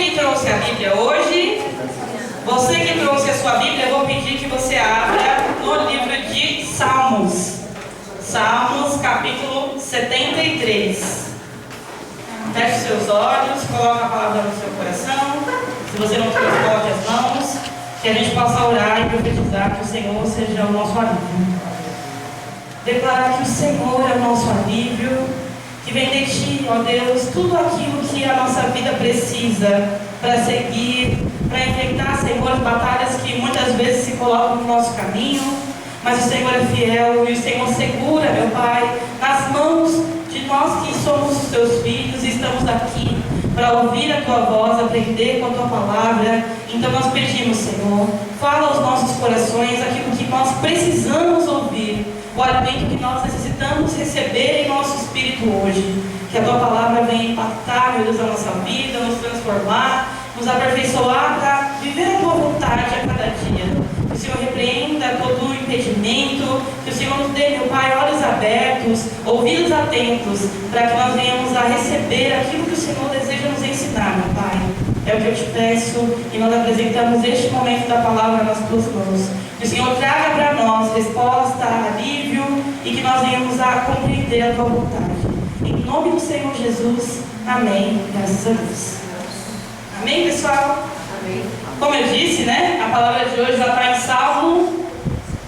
que trouxe a Bíblia hoje? Você que trouxe a sua Bíblia, eu vou pedir que você abra no livro de Salmos. Salmos, capítulo 73. Feche seus olhos, coloque a palavra no seu coração. Se você não trouxe, coloque as mãos. Que a gente possa orar e profetizar que o Senhor seja o nosso alívio. Declarar que o Senhor é o nosso alívio. Que vem de Ti, ó Deus, tudo aquilo que a nossa vida precisa para seguir, para enfrentar, Senhor, as batalhas que muitas vezes se colocam no nosso caminho. Mas o Senhor é fiel e o Senhor segura, meu Pai, nas mãos de nós que somos os Teus filhos e estamos aqui para ouvir a Tua voz, aprender com a Tua palavra. Então nós pedimos, Senhor, fala aos nossos corações aquilo que nós precisamos ouvir, o alimento que nós necessitamos receber em nosso espírito hoje. Que a Tua palavra venha impactar, meu Deus, a nossa vida, nos transformar, nos aperfeiçoar para viver a Tua vontade a cada dia. Que o Senhor repreenda todo o impedimento, que o Senhor nos dê, meu Pai, olhos abertos, ouvidos atentos, para que nós venhamos a receber aquilo que o Senhor deseja nos ensinar, meu Pai. É o que eu te peço e nós apresentamos este momento da palavra nas Tuas mãos. Que o Senhor traga para nós resposta, alívio e que nós venhamos a compreender a Tua vontade. Em nome do Senhor Jesus, amém. Graças a Deus. Amém, pessoal? Amém. Como eu disse, né? A palavra de hoje está em Salmo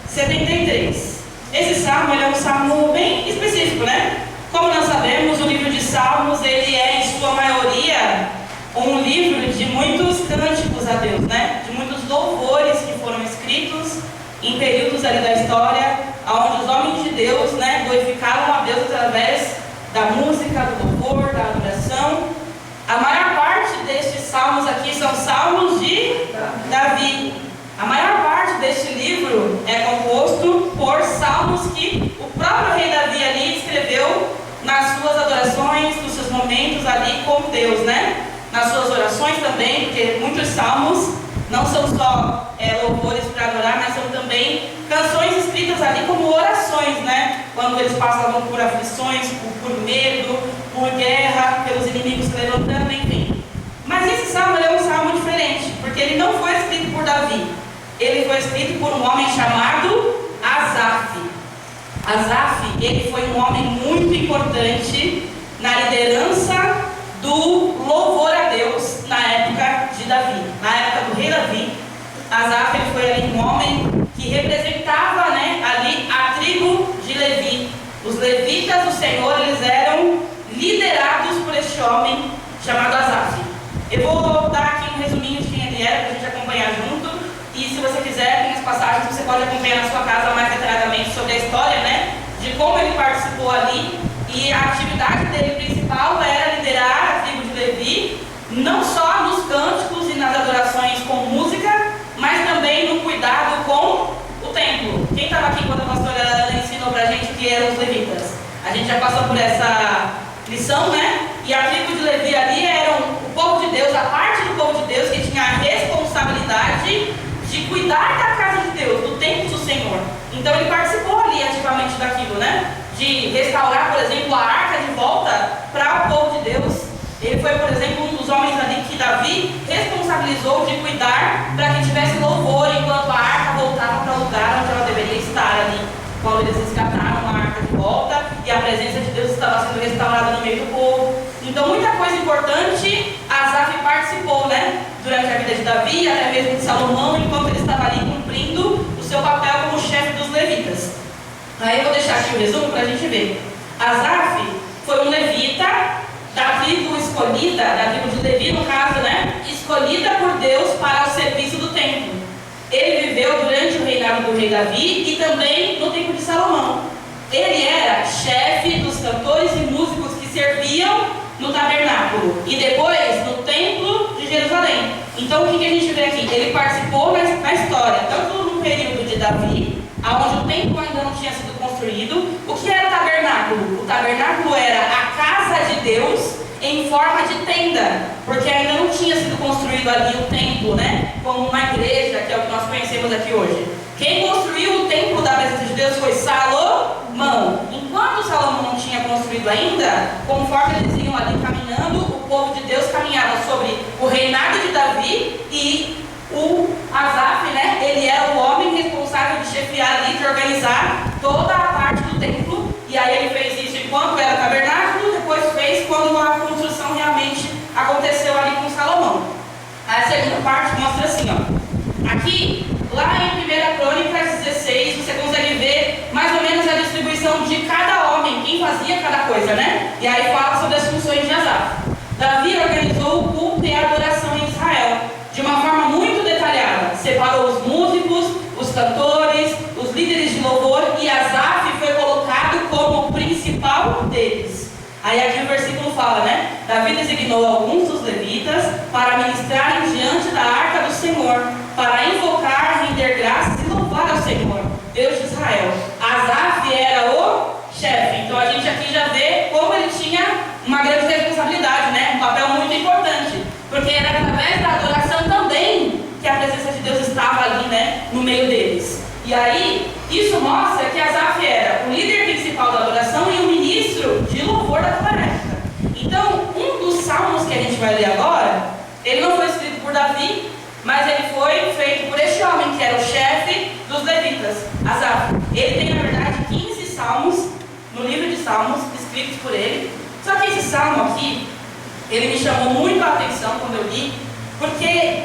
73. Esse salmo ele é um salmo bem específico, né? Como nós sabemos, o livro de Salmos ele é, em sua maioria, um livro de muitos cânticos a Deus, né? De muitos louvores que foram escritos em períodos ali da história, onde os homens de Deus, né, glorificavam a Deus através da música, do louvor, da adoração. A maior parte destes salmos aqui são salmos de Davi. A maior parte deste livro é composto por salmos que o próprio rei Davi ali escreveu nas suas adorações, nos seus momentos ali com Deus, né? Nas suas orações também, porque muitos salmos não são só louvores para adorar, mas são também canções escritas ali como orações, né? Quando eles passavam por aflições, por medo, por guerra, pelos inimigos se levantando, enfim. Mas esse salmo é um salmo diferente, porque ele não foi escrito por Davi. Ele foi escrito por um homem chamado Asaf. Asaf, ele foi um homem muito importante na liderança do louvor a Deus na época de Davi, na época do rei Davi. Asaf ele foi ali um homem que representava, né, ali a tribo de Levi. Os levitas do Senhor, eles eram liderados por este homem chamado Asaf. Eu vou dar aqui um resuminho de quem ele era para a gente acompanhar junto. E se você quiser, tem as passagens, você pode acompanhar na sua casa mais detalhadamente sobre a história, né, de como ele participou ali. E a atividade dele principal era liderar a tribo de Levi, não só nos cânticos e nas adorações com música, mas também no cuidado com o templo. Quem estava aqui quando a pastora Ana ensinou para a gente o que eram os levitas? A gente já passou por essa lição, né? E a tribo de Levi ali era o povo de Deus, a parte do povo de Deus que tinha a responsabilidade de cuidar da casa de Deus, do templo do Senhor. Então ele participou ali ativamente daquilo, né? De restaurar, por exemplo, a arca de volta para o povo de Deus. Ele foi, por exemplo, um dos homens ali que Davi responsabilizou de cuidar para que tivesse louvor enquanto a arca voltava para o lugar onde ela deveria estar ali. Quando eles resgataram a arca de volta e a presença de Deus estava sendo restaurada no meio do povo. Então muita coisa importante Asaf participou, né? Durante a vida de Davi, até mesmo de Salomão, enquanto ele estava ali cumprindo o seu papel como chefe dos levitas. Aí eu vou deixar aqui o resumo para a gente ver. Asaf foi um levita da tribo escolhida, da tribo de Levi no caso, né? Escolhida por Deus para o serviço do templo. Ele viveu durante o reinado do rei Davi e também no tempo de Salomão. Ele era chefe dos cantores e músicos que serviam no tabernáculo e depois no templo de Jerusalém. Então o que a gente vê aqui? Ele participou na história, tanto no período de Davi, onde o templo ainda não tinha sido construído. O que era o tabernáculo? O tabernáculo era a casa de Deus em forma de tenda, porque ainda não tinha sido construído ali o templo, né? Como uma igreja, que é o que nós conhecemos aqui hoje. Quem construiu o templo da presença de Deus foi Salomão. Enquanto Salomão não tinha construído ainda, conforme eles iam ali caminhando, o povo de Deus caminhava sobre o reinado parte mostra assim, ó. Aqui, lá em 1 Crônicas 16, você consegue ver mais ou menos a distribuição de cada homem, quem fazia cada coisa, né? E aí fala sobre as funções de Asaf. Davi organizou o culto e a adoração em Israel de uma forma muito detalhada. Separou os músicos, os cantores, os líderes de louvor, e Asaf foi colocado como o principal deles. Aí aqui o versículo fala, né? Davi designou alguns dos levitas para ministrarem diante da arca do Senhor, para invocar, render graças e louvar ao Senhor, Deus de Israel. Asaf era o chefe. Então a gente aqui já vê como ele tinha uma grande responsabilidade, né? Um papel muito importante, porque era através da adoração também que a presença de Deus estava ali, né? No meio deles. E aí, isso mostra que Asaf era o líder principal da adoração e o ministro de louvor daquela época. Então, um dos salmos que a gente vai ler agora, ele não foi escrito por Davi, mas ele foi feito por este homem, que era o chefe dos levitas, Asaf. Ele tem, na verdade, 15 salmos no livro de Salmos, escritos por ele. Só que esse salmo aqui, ele me chamou muito a atenção quando eu li, porque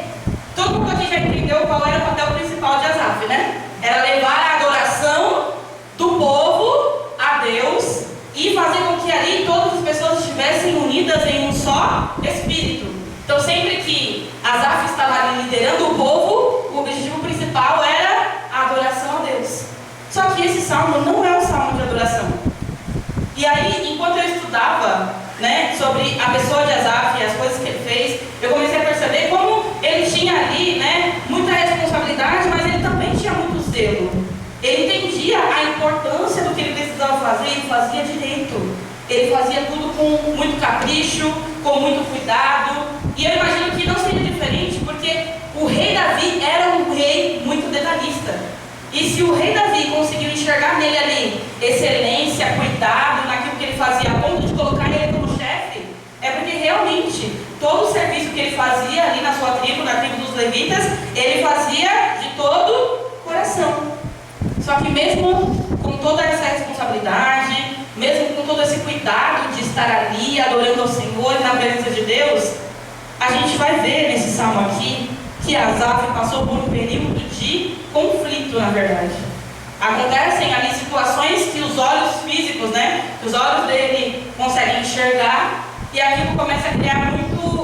todo mundo aqui já entendeu qual era o papel principal de Asaf, né? Era levar a adoração do povo a Deus e fazer com que ali todas as pessoas estivessem unidas em um só espírito. Então, sempre que Asaf estava ali liderando o povo, o objetivo principal era a adoração a Deus. Só que esse salmo não é um salmo de adoração. E aí, enquanto eu estudava, né, sobre a pessoa de Asaf e as coisas que ele fez, eu comecei a perceber como ele tinha ali, né, muita responsabilidade, mas ele também tinha muito zelo. Ele entendia a importância do que ele precisava fazer, ele fazia direito. Ele fazia tudo com muito capricho, com muito cuidado. E eu imagino que não seria diferente, porque o rei Davi era um rei muito detalhista. E se o rei Davi conseguiu enxergar nele ali excelência, cuidado naquilo que ele fazia, a ponto de colocar ele como chefe, é porque realmente todo o serviço que ele fazia ali na sua tribo, na tribo dos levitas, ele fazia de todo coração. Só que mesmo com toda essa responsabilidade, mesmo com todo esse cuidado de estar ali adorando ao Senhor e na presença de Deus, a gente vai ver nesse salmo aqui que Asaf passou por um período de conflito, na verdade. Acontecem ali situações que os olhos físicos, né, os olhos dele conseguem enxergar, e aquilo começa a criar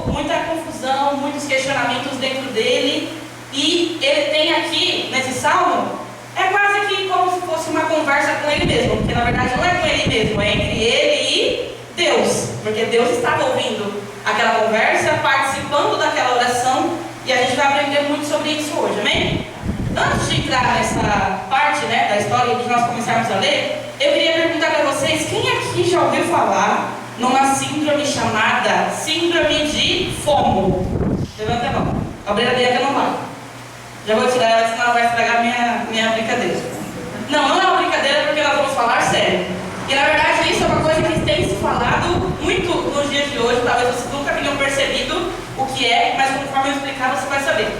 muita confusão, muitos questionamentos dentro dele. E ele tem aqui, nesse salmo, é quase que como se fosse uma conversa com ele mesmo, porque na verdade não é com ele mesmo, é entre ele e Deus, porque Deus estava ouvindo aquela conversa, participando daquela oração, e a gente vai aprender muito sobre isso hoje, amém? Antes de entrar nessa parte, né, da história que nós começarmos a ler, eu queria perguntar para vocês, quem aqui já ouviu falar numa síndrome chamada síndrome de FOMO? Levanta a mão. A brincadeira não vai. Já vou tirar ela, senão ela vai estragar minha brincadeira. Não é uma brincadeira, porque nós vamos falar sério. E na verdade isso é uma coisa que tem se falado muito nos dias de hoje. Talvez vocês nunca tenham percebido o que é, mas conforme eu explicar você vai saber.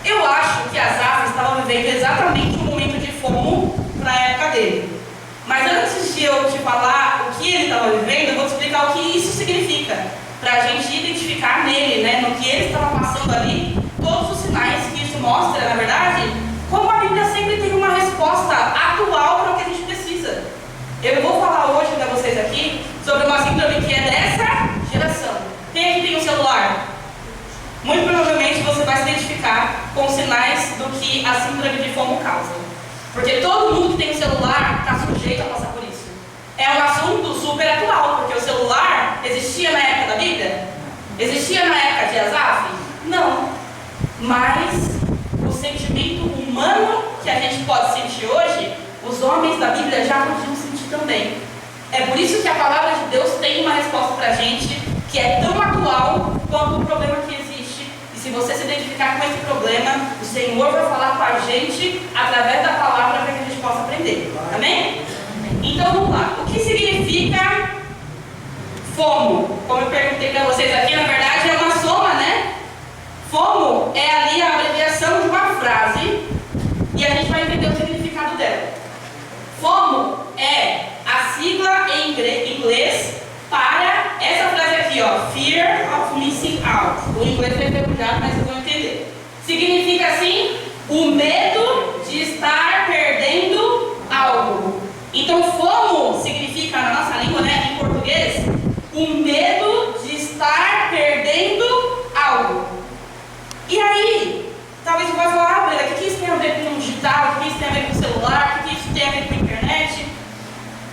Eu acho que Asaf estava vivendo exatamente um momento de FOMO para a época dele. Mas antes de eu te falar o que ele estava vivendo, eu vou te explicar o que isso significa, para a gente identificar nele, né, no que ele estava passando ali, todos os sinais que isso mostra, na verdade, como a Bíblia sempre tem uma resposta atual para o que a gente precisa. Eu vou falar hoje para vocês aqui sobre uma síndrome que é dessa geração. Quem aqui tem um celular? Muito provavelmente você vai se identificar com os sinais do que a síndrome de FOMO causa. Porque todo mundo que tem um celular está sujeito a passar por isso. É um assunto super atual, porque o celular existia na época da Bíblia? Existia na época de Asaf? Não. Mas o sentimento humano que a gente pode sentir hoje, os homens da Bíblia já podiam sentir também. É por isso que a palavra de Deus tem uma resposta para a gente que é tão atual quanto o problema que existe. E se você se identificar com esse problema, o Senhor vai falar com a gente através da palavra para que a gente possa aprender. Amém? Então vamos lá. O que significa FOMO? Como eu perguntei para vocês aqui, na verdade é uma soma, né? FOMO é ali a abreviação de uma frase e a gente vai entender o significado dela. FOMO é a sigla em inglês para essa frase aqui, aqui, ó, fear of missing out. O inglês é enferrujado, mas vocês vão entender. Significa assim, o medo de estar perdendo algo. Então, FOMO significa, na nossa língua, né, em português, o medo de estar perdendo algo. E aí, talvez você vai falar, Brenda, o que isso tem a ver com o digital? O que isso tem a ver com o celular? O que isso tem a ver com a internet?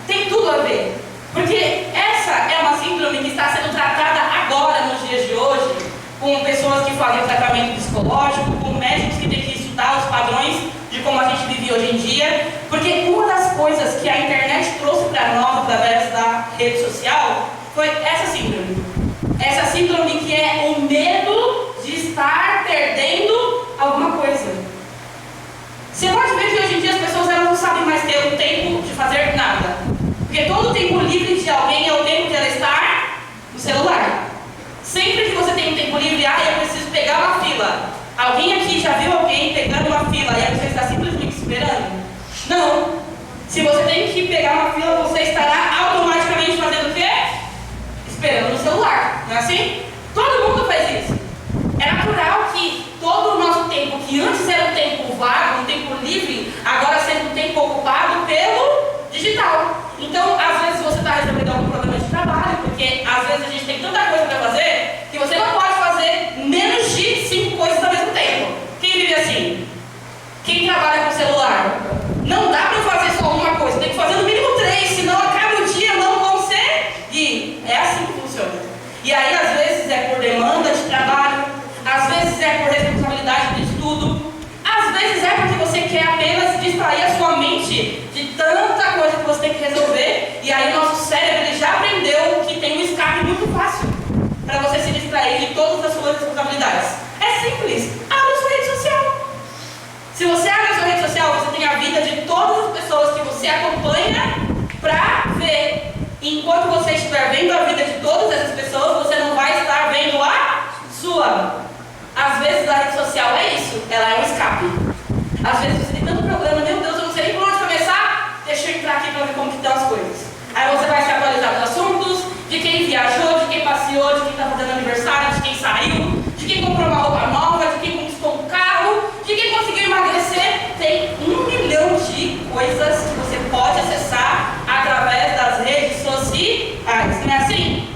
Tem tudo a ver. Porque essa é uma síndrome que está sendo tratada agora, nos dias de hoje, com pessoas que fazem tratamento psicológico, com médicos que têm que estudar os padrões de como a gente vive hoje em dia. Porque uma das coisas que a internet trouxe para nós, através da rede social, foi essa síndrome. Essa síndrome que é o medo de estar perdendo alguma coisa. Você pode ver que hoje em dia as pessoas elas não sabem mais ter o tempo de fazer nada. Porque todo o tempo livre de alguém é o tempo de ela estar no celular. Sempre que você tem um tempo livre, eu preciso pegar uma fila. Alguém aqui já viu alguém pegando uma fila e a pessoa está simplesmente esperando? Não. Se você tem que pegar uma fila, você estará automaticamente fazendo o quê? Esperando no celular. Não é assim? Todo mundo faz isso. É natural que todo o nosso tempo, que antes era um tempo vago, um tempo livre, agora seja um tempo ocupado pelo digital. Então, às vezes você está resolvendo algum problema de trabalho, porque às vezes a gente tem tanta coisa para fazer que você não pode fazer menos de 5 coisas ao mesmo tempo. Quem vive assim? Quem trabalha com celular? Não dá para fazer só uma coisa, tem que fazer no mínimo 3, senão acaba o dia não consegue. É assim que funciona. E aí, às vezes é por demanda de trabalho, às vezes é por responsabilidade de estudo, às vezes é porque você quer apenas distrair a sua mente de tanta coisa que você tem que resolver. E aí o nosso cérebro ele já aprendeu que tem um escape muito fácil para você se distrair de todas as suas responsabilidades. É simples, abre a sua rede social. Se você abre a sua rede social, você tem a vida de todas as pessoas que você acompanha para ver. Enquanto você estiver vendo a vida de todas essas pessoas, você não vai estar vendo a sua. Às vezes a rede social é isso, ela é um escape. Às vezes você tem tanto problema, meu Deus, eu não sei nem por onde começar, deixa eu entrar aqui para ver como que estão as coisas. Aí você vai se atualizar dos assuntos, de quem viajou, de quem passeou, de quem está fazendo aniversário, de quem saiu, de quem comprou uma roupa nova, de quem conquistou um carro, de quem conseguiu emagrecer. Tem 1 milhão de coisas que você pode acessar através das redes sociais. Não é assim?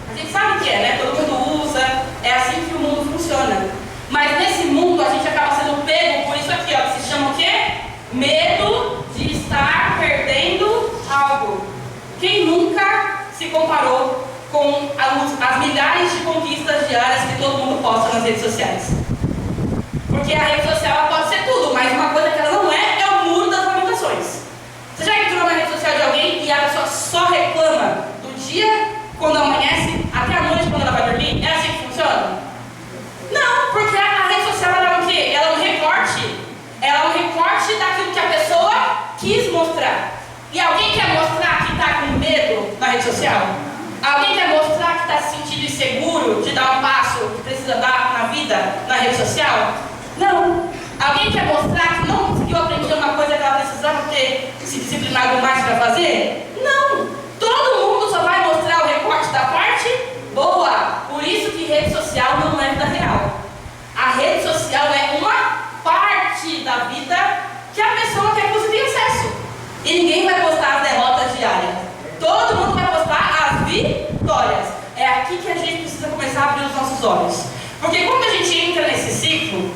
A gente sabe que é, né? Todo mundo usa, é assim que o mundo funciona. Mas nesse mundo a gente acaba sendo pego por isso aqui, ó, que se chama o quê? Medo de estar perdendo algo. Quem nunca se comparou com as milhares de conquistas diárias que todo mundo posta nas redes sociais? Porque a rede social ela pode ser tudo, mas uma coisa que ela não é o muro das lamentações. Você já entrou na rede social de alguém e a pessoa só reclama do dia quando amanhece até a noite quando ela vai dormir? É assim que funciona? Não, porque a rede social ela é o quê? Ela é um recorte. Ela é um recorte daquilo que a pessoa quis mostrar. E alguém quer mostrar que está com medo na rede social? Alguém quer mostrar que está se sentindo inseguro de dar um passo que precisa dar na vida na rede social? Não. Alguém quer mostrar que não conseguiu aprender uma coisa que ela precisava ter se disciplinado mais para fazer? Não. Todo mundo só vai mostrar o recorte da parte boa. Por isso que rede social não é vida real. A rede social é uma parte da vida que a pessoa quer que você tenha acesso. E ninguém vai postar as derrotas diárias. Todo mundo vai postar as vitórias. É aqui que a gente precisa começar a abrir os nossos olhos. Porque quando a gente entra nesse ciclo,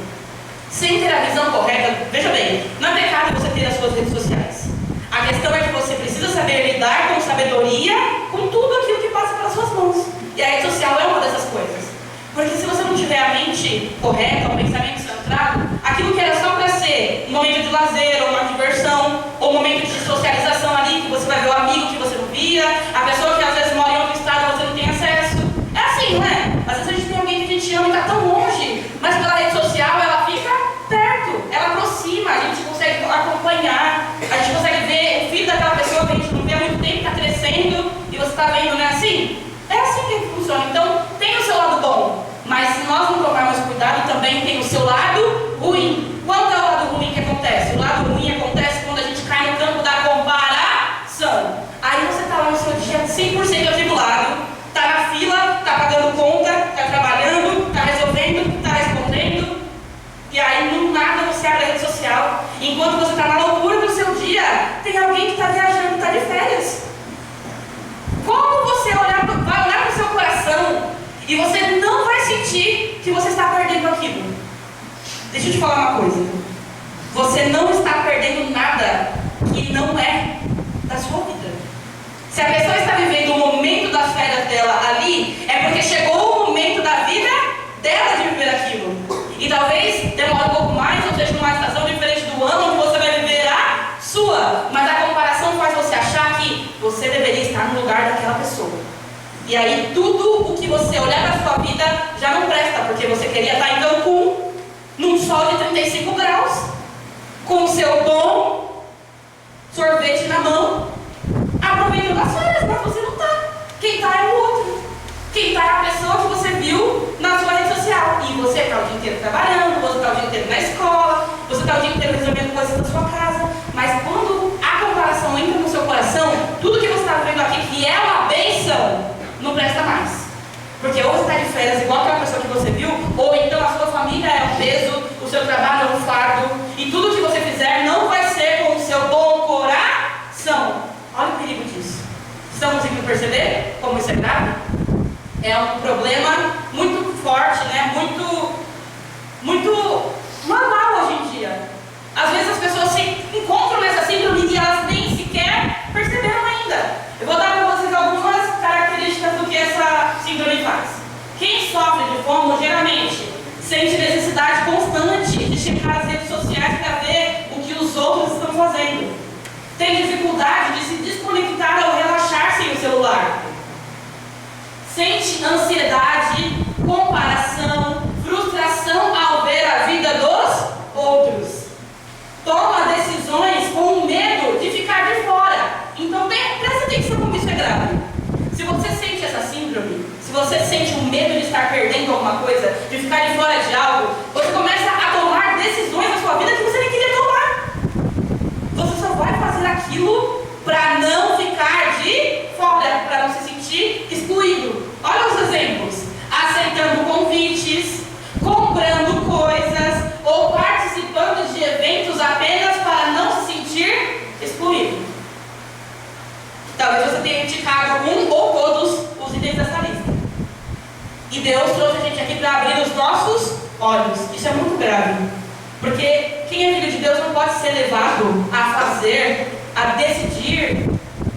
sem ter a visão correta, veja bem, não é pecado você ter as suas redes sociais. A questão é que você precisa saber lidar com sabedoria com tudo aquilo que passa pelas suas mãos. E a rede social é uma dessas coisas. Porque se você não tiver a mente correta, o pensamento centrado, aquilo que era só para ser um momento de lazer, ou uma diversão, ou um momento de socialização ali, que você vai ver o amigo que você não via, a pessoa que às vezes mora em outro estado e você não tem acesso. É assim, não é? Às vezes a gente tem alguém que a gente ama e está tão longe, mas pela rede social ela fica perto, ela aproxima, a gente consegue acompanhar, a gente consegue ver o filho daquela pessoa que a gente não vê há muito tempo, está crescendo, e você está vendo, não é assim? É assim que funciona. Então, tem o seu lado bom, mas se nós não tomarmos cuidado, também tem o seu lado ruim. Qual é o lado ruim que acontece? O lado ruim acontece quando a gente cai no campo da comparação. Aí você está lá no seu dia 100% atribulado, está na fila, está E você não vai sentir que você está perdendo aquilo. Deixa eu te falar uma coisa. Você não está perdendo nada que não é da sua vida. Se a pessoa está vivendo o momento das férias dela ali, é porque chegou o momento da vida dela de viver aquilo. E talvez demore um pouco mais, ou seja, numa estação diferente do ano, onde você vai viver a sua. Mas a comparação faz você achar que você deveria estar no lugar daquela pessoa. E aí tudo o que você olhar na sua vida já não presta, porque você queria estar em Cancún, num sol de 35 graus, com o seu bom sorvete na mão, aproveitando as férias, mas você não está. Quem está é o outro. Quem está é a pessoa que você viu na sua rede social. E você está o dia inteiro trabalhando, você está o dia inteiro na escola, você está o dia inteiro resolvendo coisas da sua casa. Mas quando a comparação entra no seu coração, tudo que você está vivendo aqui, que é uma bênção, não presta mais. Porque ou você está de férias igual aquela pessoa que você viu, ou então a sua família é um peso, o seu trabalho é um fardo, e tudo que você fizer não vai ser com o seu bom coração. Olha o perigo disso. Estão conseguindo perceber como isso é grave? É um problema muito forte, né? Muito normal hoje em dia. Às vezes as pessoas se encontram nessa síndrome e elas nem sequer perceberam ainda. Eu vou dar para vocês algumas características do que essa síndrome faz. Quem sofre de FOMO geralmente sente necessidade constante de checar as redes sociais para ver o que os outros estão fazendo. Tem dificuldade de se desconectar ou relaxar sem o celular. Sente ansiedade, comparação, frustração ao ver a vida dos outros. Toma decisões com medo de ficar de fora. Então presta atenção como isso é grave. Se você sente essa síndrome, se você sente o medo de estar perdendo alguma coisa, de ficar de fora de algo, você começa a tomar decisões na sua vida que você nem queria tomar. Você só vai fazer aquilo para não ficar de fora, para não se sentir excluído. Olha os exemplos: aceitando convites, comprando coisas ou participando de eventos apenas para não se sentir excluído. Talvez você tenha indicado um ou todos os itens dessa lista. E Deus trouxe a gente aqui para abrir os nossos olhos. Isso é muito grave. Porque quem é filho de Deus não pode ser levado a fazer, a decidir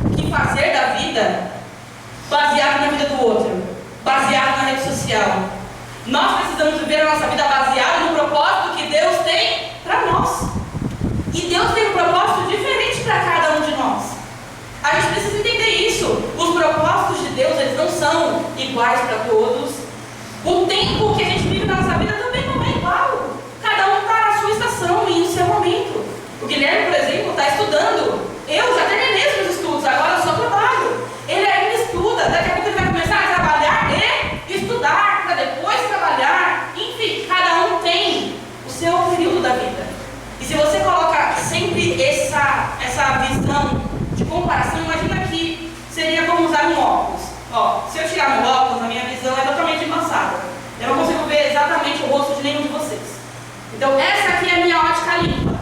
o que fazer da vida baseado na vida do outro, baseado na rede social. Nós precisamos viver a nossa vida baseada no propósito que Deus tem para nós. E Deus tem um propósito diferente para cada um de nós. A gente precisa entender isso. Os propósitos de Deus, eles não são iguais para todos. O tempo que a gente vive na nossa vida também não é igual. Cada um está na sua estação e no seu momento. O Guilherme, por exemplo, está estudando. Eu já terminei os meus estudos, agora eu só trabalho. Ele ainda estuda, daqui a pouco ele vai começar a trabalhar e estudar, para depois trabalhar. Enfim, cada um tem o seu período da vida. E se você coloca sempre essa visão de comparação, imagina que seria como usar um óculos. Se eu tirar meu óculos, a minha visão é totalmente embaçada. Eu não consigo ver exatamente o rosto de nenhum de vocês. Então essa aqui é a minha ótica limpa.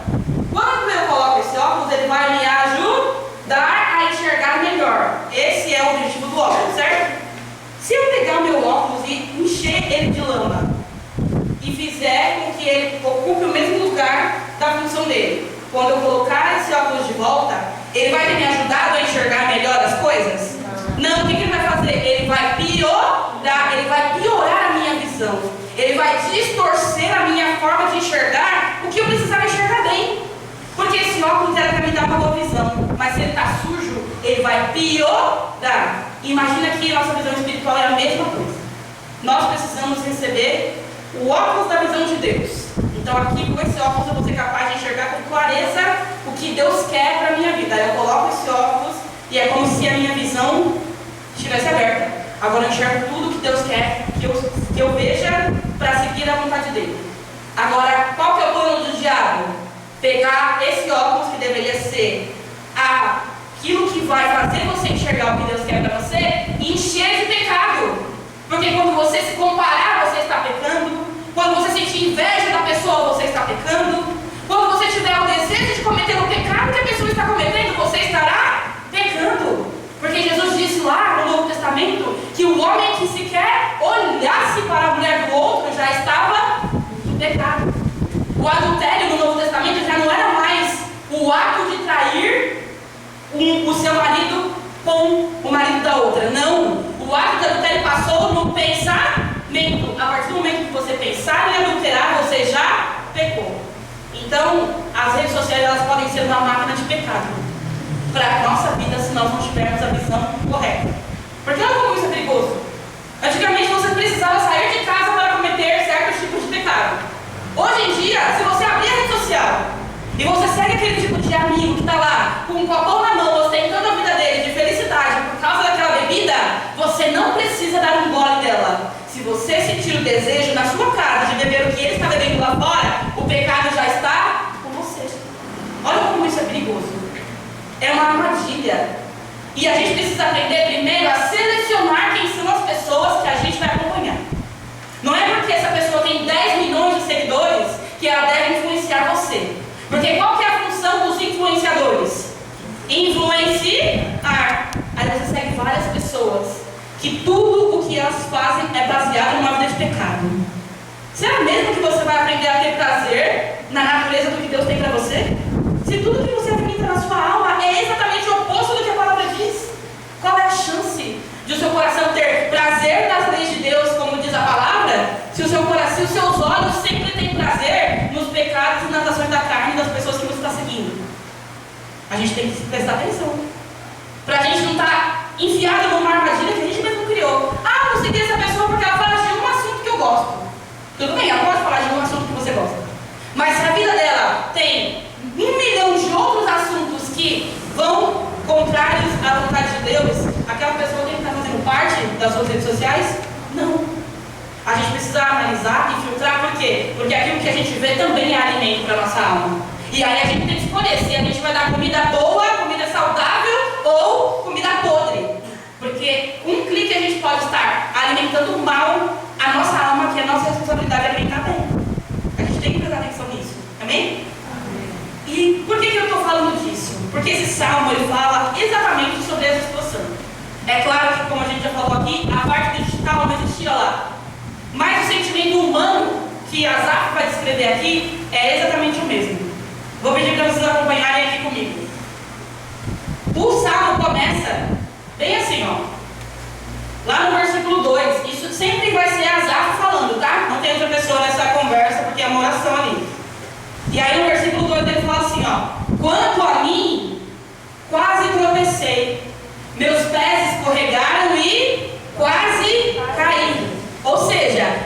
Quando eu coloco esse óculos, ele vai me ajudar a enxergar melhor. Esse é o objetivo do óculos, certo? Se eu pegar o meu óculos e encher ele de lama e fizer com que ele ocupe o mesmo lugar da função dele, quando eu colocar esse óculos de volta, ele vai ter me ajudado a enxergar melhor as coisas? Não, o que ele vai fazer? Ele vai piorar a minha visão. Ele vai distorcer a minha forma de enxergar o que eu precisava enxergar bem. Porque esse óculos era para me dar uma boa visão, mas se ele está sujo, ele vai piorar. Imagina que nossa visão espiritual é a mesma coisa. Nós precisamos receber o óculos da visão de Deus. Então aqui com esse óculos eu vou ser capaz de enxergar com clareza o que Deus quer para a minha vida. Eu coloco esse óculos e é como se a minha visão estivesse aberta. Agora eu enxergo tudo que Deus quer que eu veja para seguir a vontade dele. Agora, qual que é o plano do diabo? Pegar esse óculos que deveria ser aquilo que vai fazer você enxergar o que Deus quer para você e encher de pecado. Porque quando você se comparar, você está pecando. Quando você sentir inveja da pessoa, você está pecando. Quando você tiver o desejo de cometer o pecado que a pessoa está cometendo, você estará pecando. Porque Jesus disse lá no Novo Testamento que o homem que se quer olhar O adultério no Novo Testamento já não era mais o ato de trair o seu marido com o marido da outra. Não. O ato de adultério passou no pensamento. A partir do momento que você pensar em adulterar, você já pecou. Então, as redes sociais elas podem ser uma máquina de pecado para a nossa vida, se nós não tivermos a visão correta. Porque olha como isso é perigoso. Antigamente você precisava sair de casa para cometer certos tipos de pecado. Hoje em dia, se você abrir a rede social e você segue aquele tipo de amigo que está lá com um copão na mão, ostentando a vida dele de felicidade por causa daquela bebida, você não precisa dar um gole dela. Se você sentir o desejo na sua casa de beber o que ele está bebendo lá fora, o pecado já está com você. Olha como isso é perigoso. É uma armadilha. E a gente precisa aprender primeiro a selecionar quem são as pessoas que a gente vai acompanhar. Não é porque essa pessoa tem 10 milhões de seguidores que ela deve influenciar você. Porque qual que é a função dos influenciadores? Influenciar. Aí você segue várias pessoas que tudo o que elas fazem é baseado numa vida de pecado. Será mesmo que você vai aprender a ter prazer na natureza do que Deus tem para você? Se tudo que você alimenta na sua alma é exatamente o oposto do que a palavra diz, qual é a chance de o seu coração ter prazer nas leis de Deus, como diz a palavra, se o seu coração, os seus olhos sempre têm prazer nos pecados e nas ações da carne das pessoas que você está seguindo? A gente tem que prestar atenção, para a gente não estar enfiado numa armadilha que a gente mesmo criou. Ah, eu vou seguir essa pessoa porque ela fala de um assunto que eu gosto. Tudo bem, ela pode falar de um assunto que você gosta, mas se a vida dela tem 1 milhão de outros assuntos que vão contrários à vontade de Deus, aquela pessoa tem que estar fazendo parte das suas redes sociais? Não. A gente precisa analisar e filtrar, por quê? Porque aquilo que a gente vê também é alimento para a nossa alma. E aí a gente tem que escolher se a gente vai dar comida boa, comida saudável ou comida podre. Porque um clique a gente pode estar alimentando mal a nossa alma, que é a nossa responsabilidade alimentar bem. A gente tem que prestar atenção nisso. Amém? E por que eu estou falando disso? Porque esse salmo ele fala exatamente sobre essa situação. É claro que, como a gente já falou aqui, a parte digital não existia lá. Mas o sentimento humano que Asaf vai descrever aqui é exatamente o mesmo. Vou pedir para vocês acompanharem aqui comigo. O salmo começa bem assim, ó. Lá no versículo 2. Isso sempre vai ser Asaf falando, tá? Não tem outra pessoa nessa conversa, porque é uma oração ali. E aí no versículo 2 ele fala assim, ó: quanto a mim, quase tropecei, meus pés escorregaram e quase caí. Ou seja,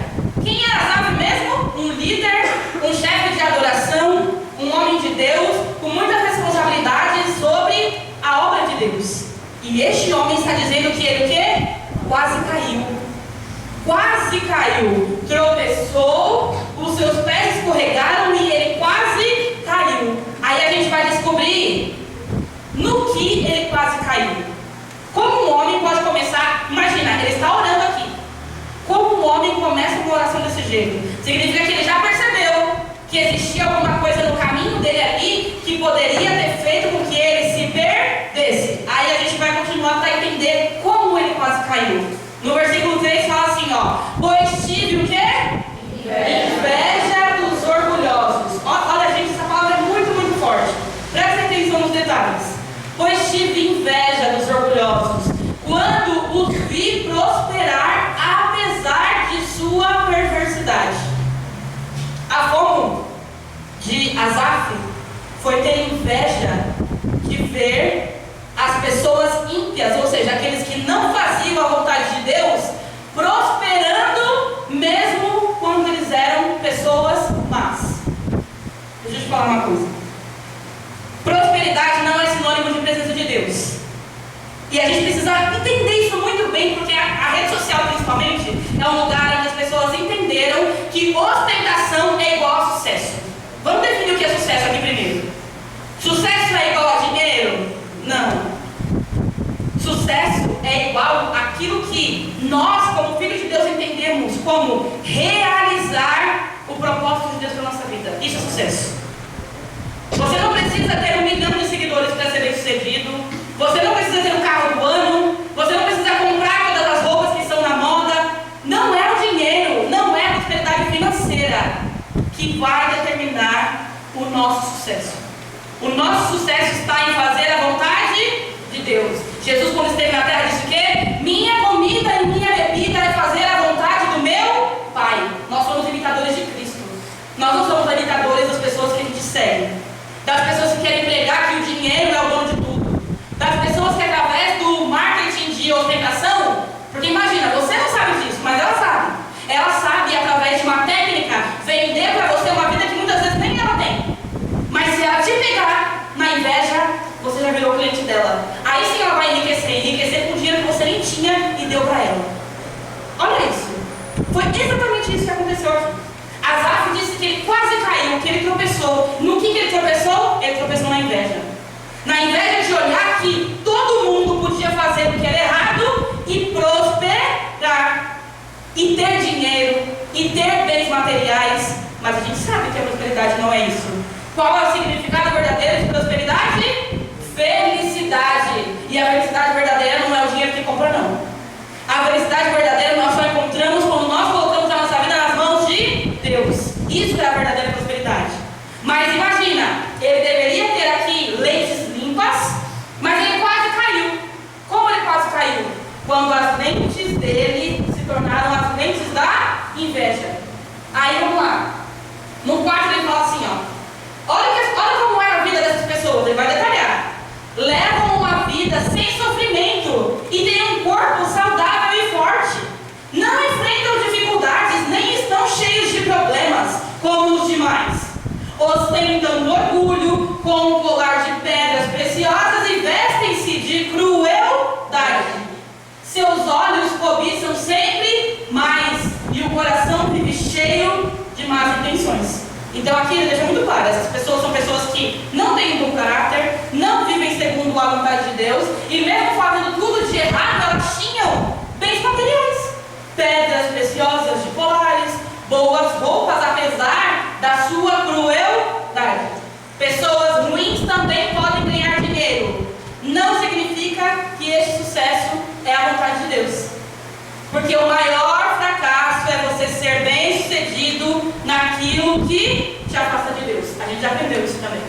quem era Asaf mesmo? Um líder, um chefe de adoração, um homem de Deus, com muita responsabilidade sobre a obra de Deus. E este homem está dizendo que ele o quê? Quase caiu. Quase caiu. Tropeçou, os seus pés escorregaram e ele quase caiu. Aí a gente vai descobrir no que ele quase caiu. Como um homem pode começar? Imagina, ele está orando aqui. Como um homem começa uma oração desse jeito? Significa que ele já percebeu que existia alguma coisa no caminho dele ali que poderia ter feito com que ele se perdesse. Aí a gente vai continuar para entender como ele quase caiu. No versículo 3 fala assim, ó: pois tive o quê? Inveja dos orgulhosos. Olha, gente, essa palavra é muito, muito forte. Presta atenção nos detalhes. Pois tive inveja dos orgulhosos, quando os vi prosperar, apesar de sua perversidade. A fome de Asaf foi ter inveja de ver as pessoas ímpias, ou seja, aqueles que não faziam a vontade de Deus, prosperando mesmo quando eles eram pessoas más. Deixa eu te falar uma coisa. Prosperidade não é sinônimo de presença de Deus. E a gente precisa entender isso muito bem, porque a rede social, principalmente, é um lugar onde as pessoas entenderam que ostentação é igual a sucesso. Vamos definir o que é sucesso aqui primeiro. Sucesso é igual a dinheiro? Não. Sucesso é igual àquilo que nós, como filhos de Deus, entendemos como realizar o propósito de Deus para a nossa vida. Isso é sucesso. Você não precisa ter 1 milhão de seguidores para ser bem sucedido. Você não precisa ter um carro do ano. Você não precisa comprar todas as roupas que estão na moda. Não é o dinheiro, não é a prosperidade financeira que vai determinar o nosso sucesso. O nosso sucesso está em fazer a vontade de Deus. Jesus, quando esteve na terra, disse o quê? Minha comida e minha bebida é fazer a vontade do meu Pai. Nós somos imitadores de Cristo. Nós não somos imitadores das pessoas que a gente segue, das pessoas que querem pregar que o dinheiro é o dono de tudo, das pessoas que através do marketing de ostentação, porque imagina, você não sabe disso, mas ela sabe. Ela sabe, através de uma técnica, vender para você uma vida que muitas vezes nem ela tem. Mas se ela te pegar na inveja, você já virou cliente dela. Aí sim ela vai enriquecer com dinheiro que você nem tinha e deu para ela. Olha isso. Foi exatamente isso que aconteceu aqui. Asaf disse que ele quase caiu, que ele tropeçou. No que ele tropeçou? Ele tropeçou na inveja. Na inveja de olhar que todo mundo podia fazer o que era errado e prosperar. E ter dinheiro, e ter bens materiais. Mas a gente sabe que a prosperidade não é isso. Qual é o significado verdadeiro de prosperidade? Felicidade. E a felicidade verdadeira não é o dinheiro que compra, não. A felicidade verdadeira nós só encontramos quando nós colocamos a nossa vida nas mãos de Deus. Isso é a verdadeira prosperidade. Mas imagina, ele deveria ter aqui lentes limpas, mas ele quase caiu. Como ele quase caiu? Quando as lentes dele se tornaram as lentes da inveja. Aí vamos lá. No quarto ele fala assim, ó. Olha como era a vida dessas pessoas, ele vai detalhar. Levam uma vida sem sofrimento e têm um corpo saudável e forte. Não enfrentam dificuldades, nem estão cheios de problemas, como os demais. Ostentam orgulho com um colar de pedras preciosas e vestem-se de crueldade. Seus olhos cobiçam sempre mais e o coração vive cheio de más intenções. Então aqui ele deixa muito claro, essas pessoas são pessoas que não têm um bom caráter, não vivem segundo a vontade de Deus, e mesmo fazendo tudo de errado, elas tinham bens materiais, pedras preciosas de colares, boas roupas, apesar da sua crueldade. Pessoas ruins também podem ganhar dinheiro. Não significa que este sucesso é a vontade de Deus. Porque o maior fracasso é você ser bem sucedido naquilo que te afasta de Deus. A gente já aprendeu isso também.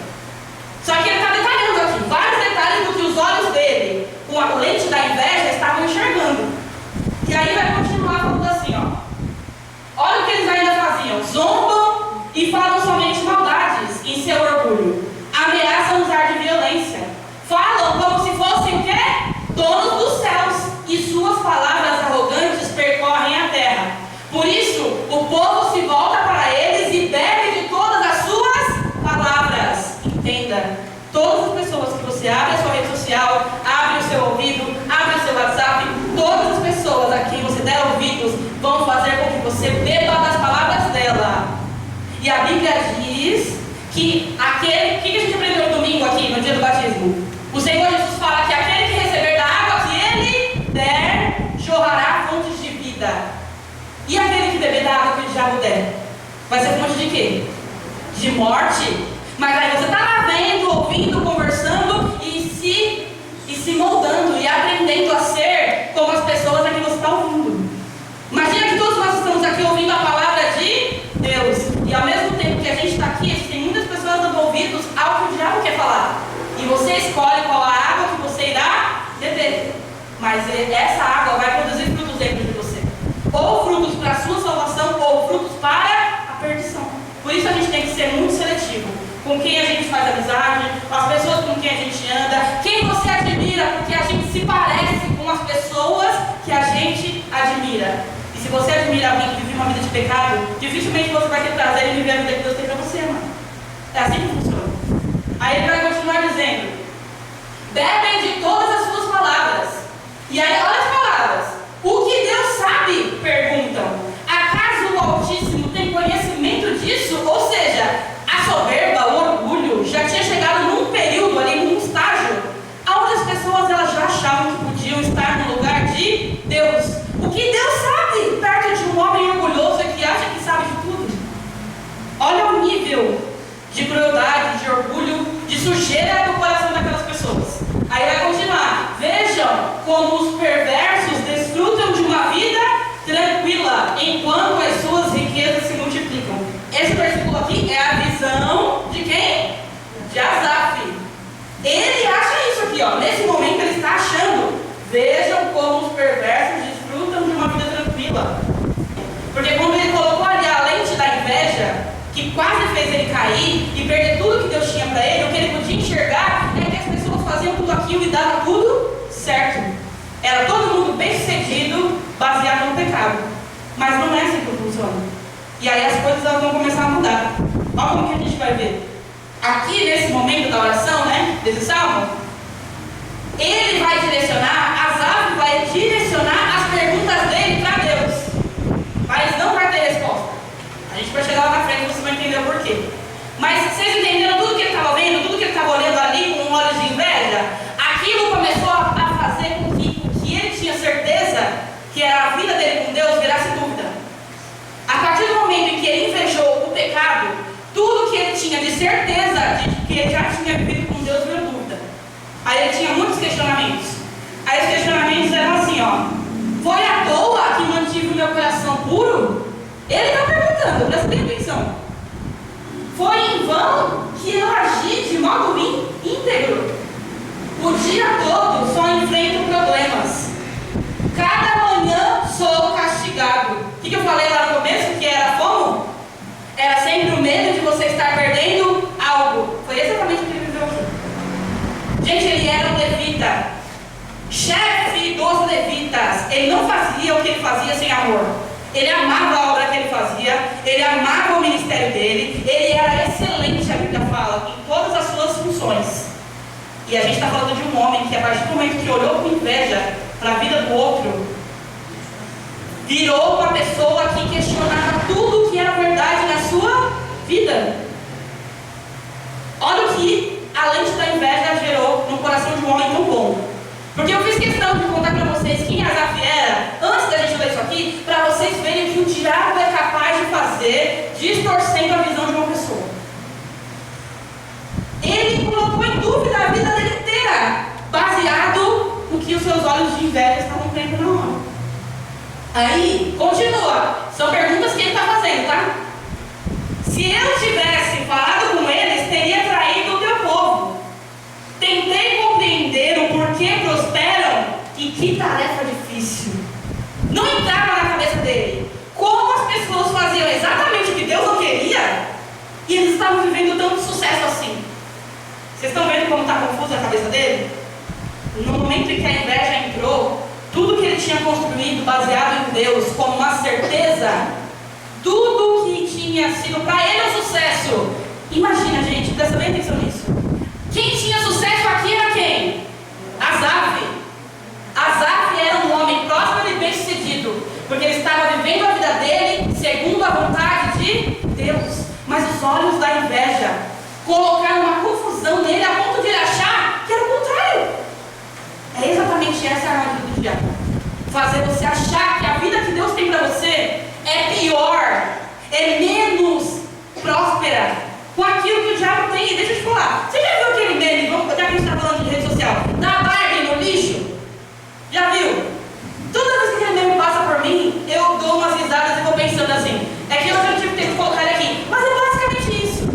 Só que ele está detalhando aqui vários detalhes do que os olhos dele, com a lente da inveja, estavam enxergando. E aí vai continuar falando assim, ó. Olha o que eles ainda faziam. Zombam e falam somente maldades em seu orgulho. Ameaçam usar de violência. Falam como se fossem o quê? Donos dos céus. E suas palavras arrogantes percorrem a terra. Por isso, o povo se volta para eles e bebe de todas as suas palavras. Entenda, todas as pessoas que você abre a sua rede social, abre o seu ouvido, abre o seu WhatsApp, todas as pessoas a quem você der ouvidos vão fazer com que você beba das palavras dela. E a Bíblia diz que aquele... O que a gente aprendeu no domingo aqui, no dia do batismo? O Senhor Jesus fala que aquele que receber da água que Ele der, jorrará fontes de vida. E aquele que beber da água que o diabo der, vai ser fonte de quê? De morte. Mas aí você está lá vendo, ouvindo, conversando e se moldando e aprendendo a ser como as pessoas a quem você está ouvindo. Imagina que todos nós estamos aqui ouvindo a palavra de Deus. E ao mesmo tempo que a gente está aqui, existem muitas pessoas dando ouvidos ao que o diabo quer falar. E você escolhe qual a água que você irá beber. Mas essa água vai produzir frutos dentro de você. Ou frutos para a sua salvação, ou frutos para a perdição. Por isso a gente tem que ser muito seletivo. Com quem a gente faz amizade, as pessoas com quem a gente anda, quem você admira, porque a gente se parece com as pessoas que a gente admira. E se você admira alguém que vive uma vida de pecado, dificilmente você vai ter prazer em viver a vida que Deus tem para você, mano. É assim que funciona. Aí ele vai continuar dizendo: bebem de todas as suas palavras. E aí, olha as palavras. O que Deus sabe? Perguntam. Acaso o Altíssimo tem conhecimento disso? Ou seja, a soberba, o orgulho, já tinha chegado num período ali, num estágio, onde as pessoas elas já achavam que podiam estar no lugar de Deus. O que Deus sabe perto de um homem orgulhoso que acha que sabe de tudo? Olha o nível de crueldade, de orgulho, de sujeira do coração daquelas pessoas. Aí vai quase fez ele cair e perder tudo que Deus tinha para ele, o que ele podia enxergar é que as pessoas faziam tudo aquilo e dava tudo certo. Era todo mundo bem sucedido, baseado no pecado. Mas não é assim que funciona. E aí as coisas elas vão começar a mudar. Olha como que a gente vai ver. Aqui nesse momento da oração, né, desse salmo, ele vai direcionar, Asaf vai direcionar as perguntas dele para Deus. Mas não vai ter resposta. A gente vai chegar lá na frente e você vai entender o porquê. Mas vocês entenderam tudo que ele estava vendo, tudo que ele estava olhando ali com olhos de inveja? Aquilo começou a fazer com que ele tinha certeza que era a vida dele com Deus virasse dúvida. A partir do momento em que ele invejou o pecado, tudo que ele tinha de certeza de que ele já tinha vivido com Deus virou dúvida. Aí ele tinha muitos questionamentos. Aí os questionamentos eram assim, ó: foi à toa que mantive o meu coração puro? Ele está perguntando, presta bem atenção. Foi em vão que eu agi de modo íntegro? O dia todo só enfrento problemas. Cada manhã sou castigado. O que eu falei lá no começo? Que era como? Era sempre o medo de você estar perdendo algo. Foi exatamente o que ele viveu aqui. Gente, ele era um levita, chefe dos levitas. Ele não fazia o que ele fazia sem amor. Ele amava a obra que ele fazia, ele amava o ministério dele, ele era excelente, a Bíblia fala, em todas as suas funções. E a gente está falando de um homem que, a partir do momento que olhou com inveja para a vida do outro, virou uma pessoa que questionava tudo que era verdade na sua vida. Olha o que a lente da inveja gerou no coração de um homem tão bom. Porque eu fiz questão de contar para vocês quem Asaf era, antes da gente ler isso aqui, para vocês verem o que o diabo é capaz de fazer, distorcendo a visão de uma pessoa. Ele colocou em dúvida a vida dele inteira, baseado no que os seus olhos de inveja estavam vendo na hora. Aí, continua. São perguntas que ele está fazendo, tá? Se eu tivesse falado com eles, teria traído o teu povo. Tentei compreender o porquê prosperam e que tarefa difícil. Não entrava na cabeça dele como as pessoas faziam exatamente o que Deus não queria e eles estavam vivendo tanto sucesso assim. Vocês estão vendo como está confusa a cabeça dele? No momento em que a inveja entrou, tudo que ele tinha construído baseado em Deus como uma certeza, tudo que tinha sido para ele um sucesso. Imagina, gente, presta bem atenção nisso. Quem tinha sucesso aqui era quem? Asaf. Asaf era um homem próspero e bem-sucedido, porque ele estava vivendo a vida dele segundo a vontade de Deus. Mas os olhos da inveja colocaram uma confusão nele a ponto de ele achar que era o contrário. É exatamente essa a armadilha do diabo. Fazer você achar que a vida que Deus tem para você é pior, é menos próspera com aquilo que o diabo tem. E deixa eu te falar, você já viu aquele meme, já que a gente está falando de rede social, da Barbie no lixo? Já viu? Toda vez que aquele meme passa por mim, eu dou umas risadas e vou pensando assim, é que eu já tive tempo de colocar ele aqui, mas é basicamente isso.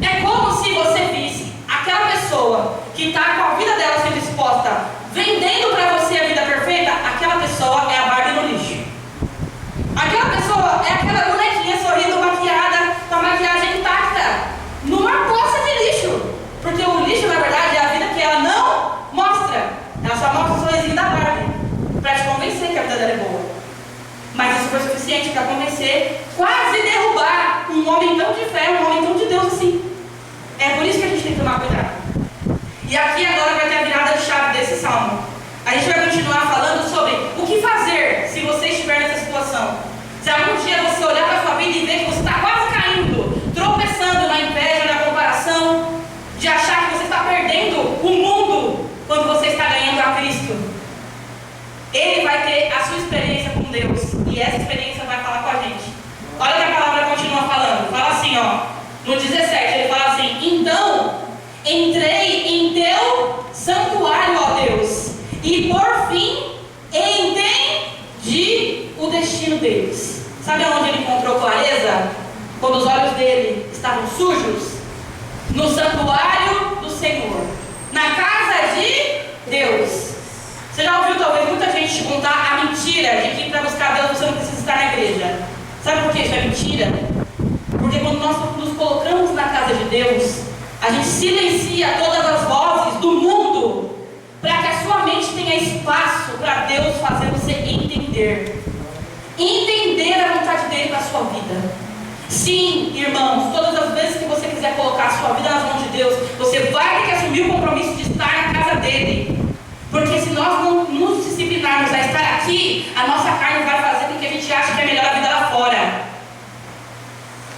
É como se você visse aquela pessoa que está com a vida dela sendo exposta, vendendo para você a vida perfeita. Aquela pessoa é a Barbie no lixo. Aquela pessoa é aquela bonequinha sorrindo, maquiada, com a maquiagem intacta, numa poça de lixo. Porque o lixo, na verdade, é a vida que ela não mostra. Ela só mostra o sorrisinho da Barbie, para te convencer que a vida dela é boa. Mas isso foi suficiente para convencer, quase derrubar um homem tão de fé, um homem tão de Deus assim. É por isso que a gente tem que tomar cuidado. E aqui agora vai ter a virada de chave desse salmo. A gente vai continuar falando sobre o que fazer se você estiver nessa situação. Se algum dia você olhar para a sua vida e ver que você está quase caindo, tropeçando na inveja, na comparação, de achar que você está perdendo o mundo quando você está ganhando a Cristo. Ele vai ter a sua experiência com Deus e essa experiência vai falar com a gente. Olha o que a palavra continua falando. Fala assim, ó, no 17, ele fala assim: então entrei em teu santuário, ó Deus, e por fim entendi o destino deles. Sabe onde ele encontrou clareza? Quando os olhos dele estavam sujos? No santuário do Senhor, na casa de Deus. Você já ouviu talvez muita gente te contar a mentira de que para buscar Deus você não precisa estar na igreja. Sabe por que isso é mentira? Porque quando nós nos Deus, a gente silencia todas as vozes do mundo, para que a sua mente tenha espaço para Deus fazer você entender a vontade dele para a sua vida. Sim, irmãos, todas as vezes que você quiser colocar a sua vida nas mãos de Deus, você vai ter que assumir o compromisso de estar na casa dele. Porque se nós não nos disciplinarmos a estar aqui, a nossa carne vai fazer com que a gente ache que é melhor a vida lá fora.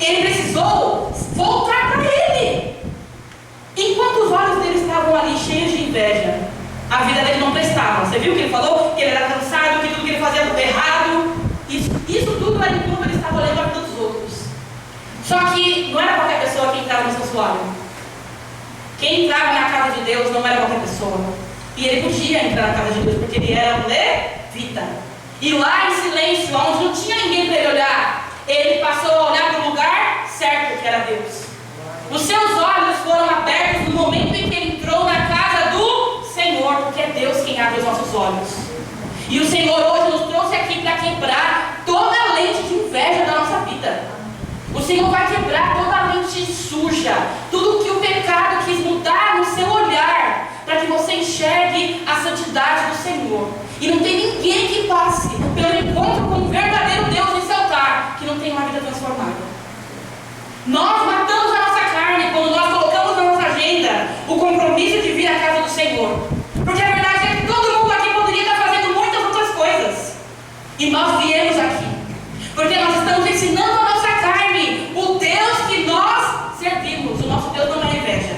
Ele precisou voltar para ele. Enquanto os olhos dele estavam ali cheios de inveja, a vida dele não prestava. Você viu que ele falou? Que ele era cansado, que tudo que ele fazia era errado. Isso tudo era enquanto ele estava olhando a vida dos outros. Só que não era qualquer pessoa que entrava no santuário. Quem entrava na casa de Deus não era qualquer pessoa. E ele podia entrar na casa de Deus, porque ele era um levita. E lá em silêncio, onde não tinha ninguém para ele olhar, ele passou a olhar para o lugar certo, que era Deus. Os seus olhos foram abertos no momento em que ele entrou na casa do Senhor, porque é Deus quem abre os nossos olhos. E o Senhor hoje nos trouxe aqui para quebrar toda a lente de inveja da nossa vida. O Senhor vai quebrar toda a lente suja, tudo que o pecado quis mudar no seu olhar, para que você enxergue a santidade do Senhor. E não tem ninguém que passe pelo encontro com o verdadeiro Deus nesse altar que não tenha uma vida transformada. Nós matamos a nossa carne quando nós colocamos na nossa agenda o compromisso de vir à casa do Senhor. Porque a verdade é que todo mundo aqui poderia estar fazendo muitas outras coisas. E nós viemos aqui porque nós estamos ensinando a nossa carne o Deus que nós servimos. O nosso Deus não é inveja.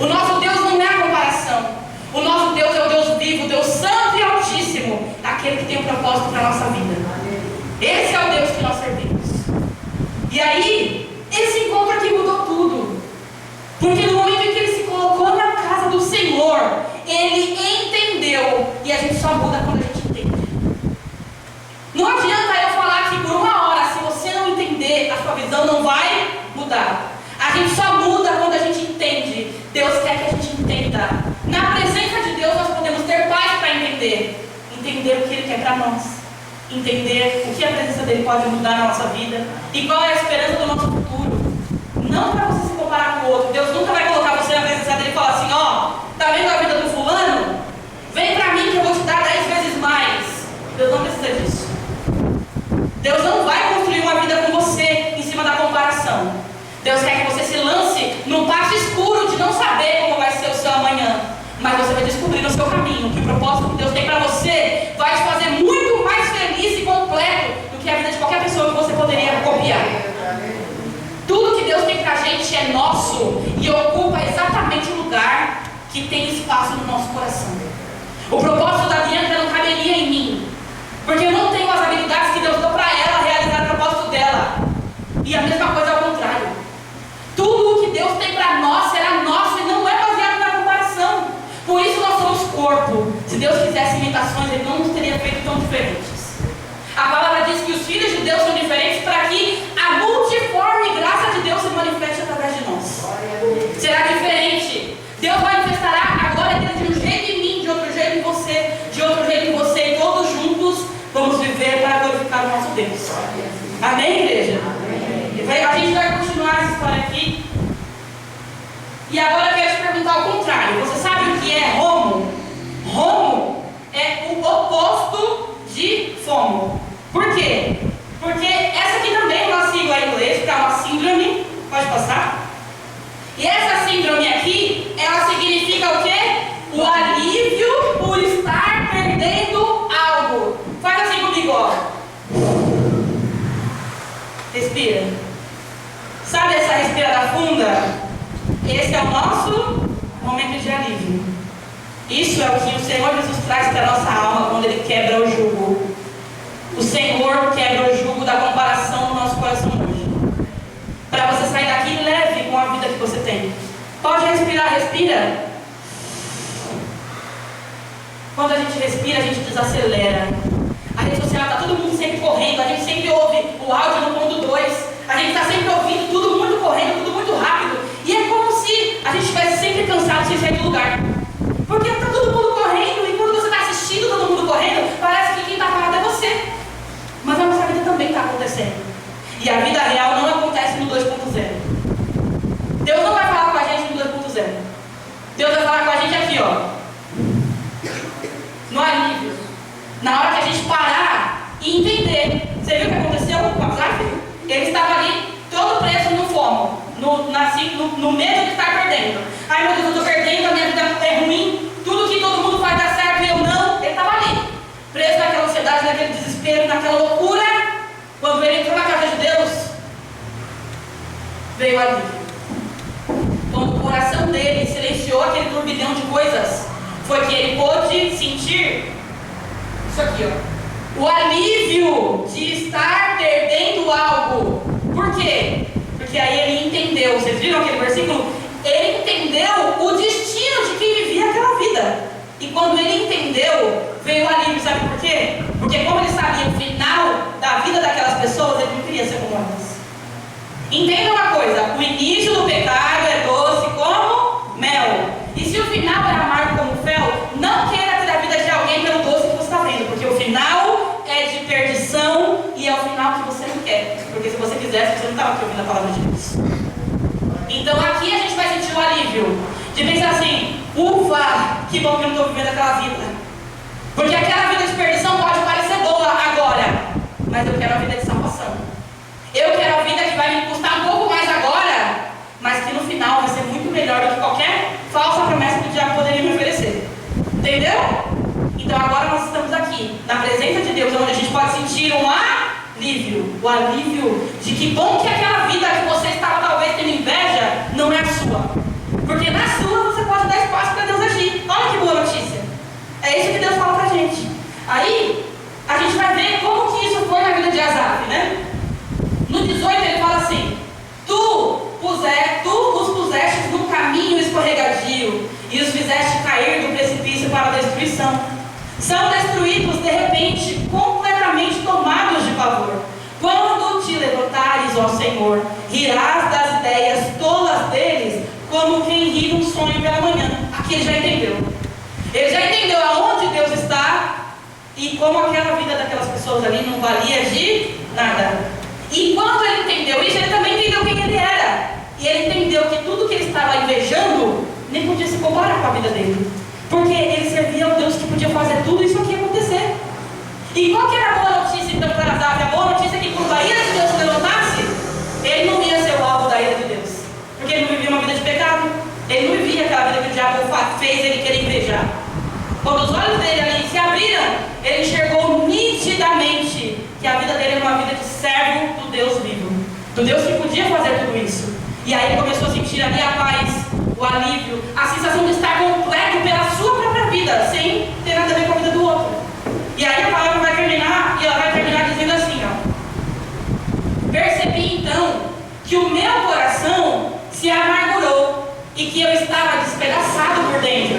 O nosso Deus não é a comparação. O nosso Deus é o Deus vivo, o Deus santo e altíssimo, aquele que tem um propósito para a nossa vida. Esse é o Deus que nós servimos. E aí, esse encontro aqui mudou tudo. Porque no momento em que ele se colocou na casa do Senhor, ele entendeu. E a gente só muda quando a gente entende. Não adianta eu falar aqui por uma hora, se você não entender, a sua visão não vai mudar. A gente só muda quando a gente entende. Deus quer que a gente entenda. Na presença de Deus nós podemos ter paz para entender. Entender o que Ele quer para nós. Entender o que a presença dEle pode mudar na nossa vida. E qual é a esperança do nosso futuro. Não para você se comparar com o outro. Deus nunca vai colocar você na presença dEle e falar assim, ó, tá vendo a vida do fulano? Vem para mim que eu vou te dar 10 vezes mais. Deus não precisa disso. Deus não vai construir uma vida com você em cima da comparação. Deus quer que você se lance num passo escuro de não saber como vai ser o seu amanhã. Mas você vai descobrir no seu caminho que o propósito que Deus tem para você vai te fazer muito mais feliz e completo do que a vida de qualquer pessoa que você poderia copiar. Tudo que Deus tem para a gente é nosso e ocupa exatamente o lugar que tem espaço no nosso coração. O propósito da Bianca não caberia em mim, porque eu não tenho as habilidades que Deus deu para ela realizar o propósito dela. E a mesma coisa ao contrário. Tudo o que Deus tem para nós será nosso e não é baseado na comparação. Por isso nós somos corpo. Se Deus quisesse imitações, Ele não nos teria feito tão diferentes. A palavra diz que os filhos de Deus são diferentes para que a multiforme graça de Deus se manifeste através de nós. Será diferente. Deus manifestará a glória dele de um jeito em mim, de outro jeito em você, de outro jeito em você, e todos juntos vamos viver para glorificar o nosso Deus. Amém, igreja? A gente vai continuar essa história aqui. E agora eu quero te perguntar ao contrário. Você sabe o que é ROMO? ROMO é o oposto de FOMO. Por quê? Porque essa aqui também é uma sigla em inglês, que é uma síndrome. Pode passar? E essa síndrome aqui, ela significa o quê? O alívio por estar perdendo algo. Faz assim comigo, ó. Respira. Sabe essa respirada funda? Esse é o nosso momento de alívio. Isso é o que o Senhor Jesus traz para a nossa alma quando Ele quebra o jugo. O Senhor quebra o jugo da comparação no nosso coração hoje. Para você sair daqui leve com a vida que você tem. Pode respirar, respira. Quando a gente respira, a gente desacelera. A rede social está todo mundo sempre correndo. A gente sempre ouve o áudio no ponto 2. A gente está sempre ouvindo tudo muito correndo, tudo muito rápido. E é como se a gente estivesse sempre cansado sem sair do lugar. Porque está todo mundo correndo. E quando você está assistindo todo mundo correndo, parece que quem está parado é você. Mas a nossa vida também está acontecendo. E a vida real não acontece no 2.0. Deus não vai falar com a gente no 2.0. Deus vai falar com a gente aqui, ó, no alívio. Na hora que a gente parar e entender. Você viu o que aconteceu com Asaf? Ele estava ali, todo preso no fomo, no medo de estar perdendo. Ai meu Deus, eu estou perdendo, a minha vida é ruim, tudo que todo mundo faz dar certo e eu não. Ele estava ali, preso naquela ansiedade, naquele desespero, naquela loucura. Quando ele entrou na casa de Deus, veio ali. Quando o coração dele silenciou aquele turbilhão de coisas, foi que ele pôde sentir isso aqui, ó. O alívio de estar perdendo algo. Por quê? Porque aí ele entendeu. Vocês viram aquele versículo? Ele entendeu o destino de quem vivia aquela vida. E quando ele entendeu, veio o alívio. Sabe por quê? Porque como ele sabia o final da vida daquelas pessoas, ele não queria ser como elas. Entenda uma coisa. O início do pecado é doce como mel. E se o final é amargo como fel, não queira ter a vida de alguém pelo doce que você está vendo. Porque o final é de perdição e é o final que você não quer. Porque se você quisesse, você não estava aqui ouvindo a palavra de Deus. Então aqui a gente vai sentir o alívio de pensar assim: ufa, que bom que eu não estou vivendo aquela vida. Porque aquela vida de perdição pode parecer boa agora, mas eu quero a vida de salvação. Eu quero a vida que vai me custar um pouco mais agora, mas que no final vai ser muito melhor do que qualquer falsa promessa que o diabo poderia me oferecer. Entendeu? Então agora nós estamos aqui, na presença de Deus, onde a gente pode sentir um alívio. O alívio de que bom que aquela vida que você estava talvez tendo inveja não é a sua. Porque na sua você pode dar espaço para Deus agir. Olha que boa notícia. É isso que Deus fala pra gente. Aí, a gente vai ver como que isso foi na vida de Asaf, né? No 18 ele fala assim: Tu os puseste num caminho escorregadio e os fizeste cair do precipício para a destruição. São destruídos de repente, completamente tomados de pavor. Quando te levantares, ó Senhor, rirás das ideias tolas deles, como quem ri num sonho pela manhã. Aqui ele já entendeu. Ele já entendeu aonde Deus está e como aquela vida daquelas pessoas ali não valia de nada. E quando ele entendeu isso, ele também entendeu quem ele era. E ele entendeu que tudo que ele estava invejando nem podia se comparar com a vida dele. Porque ele servia ao Deus que podia fazer tudo isso aqui acontecer. E qual que era a boa notícia então para Asaf? A boa notícia é que quando a ira de Deus se levantasse, ele não ia ser o alvo da ira de Deus. Porque ele não vivia uma vida de pecado. Ele não vivia aquela vida que o diabo fez ele querer invejar. Quando os olhos dele ali se abriram, ele enxergou nitidamente que a vida dele era uma vida de servo do Deus vivo, do Deus que podia fazer tudo isso. E aí ele começou a sentir ali a paz, o alívio, a sensação de estar completo pela sua própria vida, sem ter nada a ver com a vida do outro. E aí a palavra vai terminar, e ela vai terminar dizendo assim, ó: Percebi então que o meu coração se amargurou e que eu estava despedaçado por dentro.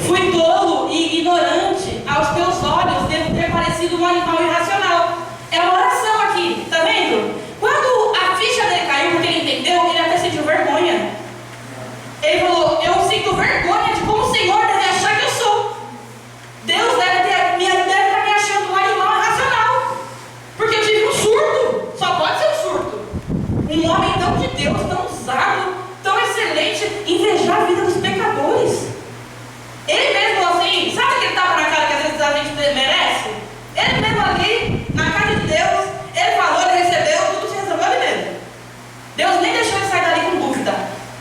Fui tolo e ignorante, aos teus olhos devo ter parecido um animal irracional. É uma oração aqui, tá vendo? Quando a ficha dele caiu, porque ele entendeu, ele até sentiu vergonha. Ele falou: eu sinto vergonha de como o Senhor deve achar que eu sou. Deus deve estar me achando um animal irracional. Porque eu tive um surto, só pode ser um surto. Um homem tão de Deus, tão usado, tão excelente, invejar a vida dos pecadores. Ele mesmo assim, sabe aquele tapa na cara que às vezes a gente merece? Ele mesmo ali, na casa de Deus, ele falou, ele recebeu, tudo se resolveu ali mesmo. Deus nem deixou ele sair dali com dúvida.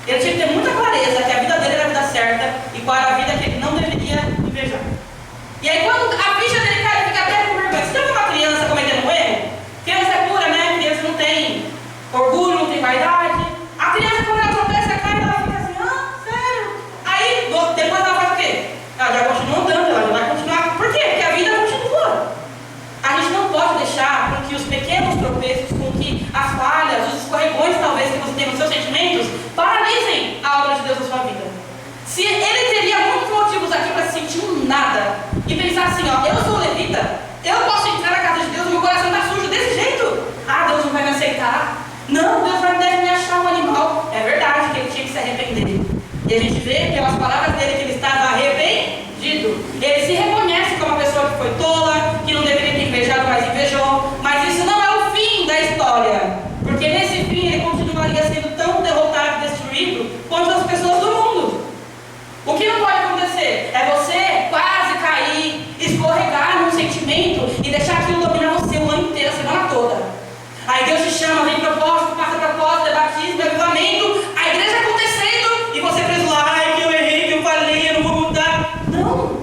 Ele tinha que ter muita clareza que a vida dele era a vida certa e qual era a vida que ele não deveria invejar. E aí quando a ficha dele cai, ele fica até com vergonha. Você já viu uma criança cometendo um erro? Criança é pura, né? Criança não tem orgulho, não tem vaidade. A criança quando ela tropeça, cai, ela fica assim: sério? Aí depois ela faz o quê? Ela já continua andando, ela já vai continuar. Por quê? Porque a vida continua. A gente não pode deixar com que os pequenos tropeços, com que as falhas, os escorregões talvez que você tem nos seus sentimentos, paralisem a obra de Deus na sua vida. Se ele teria muitos motivos aqui para se sentir um nada e pensar assim: eu sou levita, eu posso entrar na casa de Deus, meu coração está sujo desse jeito. Deus não vai me aceitar. Não, Deus deve me achar um animal. É verdade que ele tinha que se arrepender. E a gente vê pelas palavras dele que ele estava arrependido. Ele se reconhece como uma pessoa que foi tola, que não deveria ter invejado, mas invejou. Mas isso não é o fim da história. Porque nesse fim ele continuaria sendo tão derrotado e destruído chama de propósito, passa propósito, é batismo, é avivamento, a igreja acontecendo e você preso lá, ai que eu errei, que eu falei, eu não vou mudar. Não.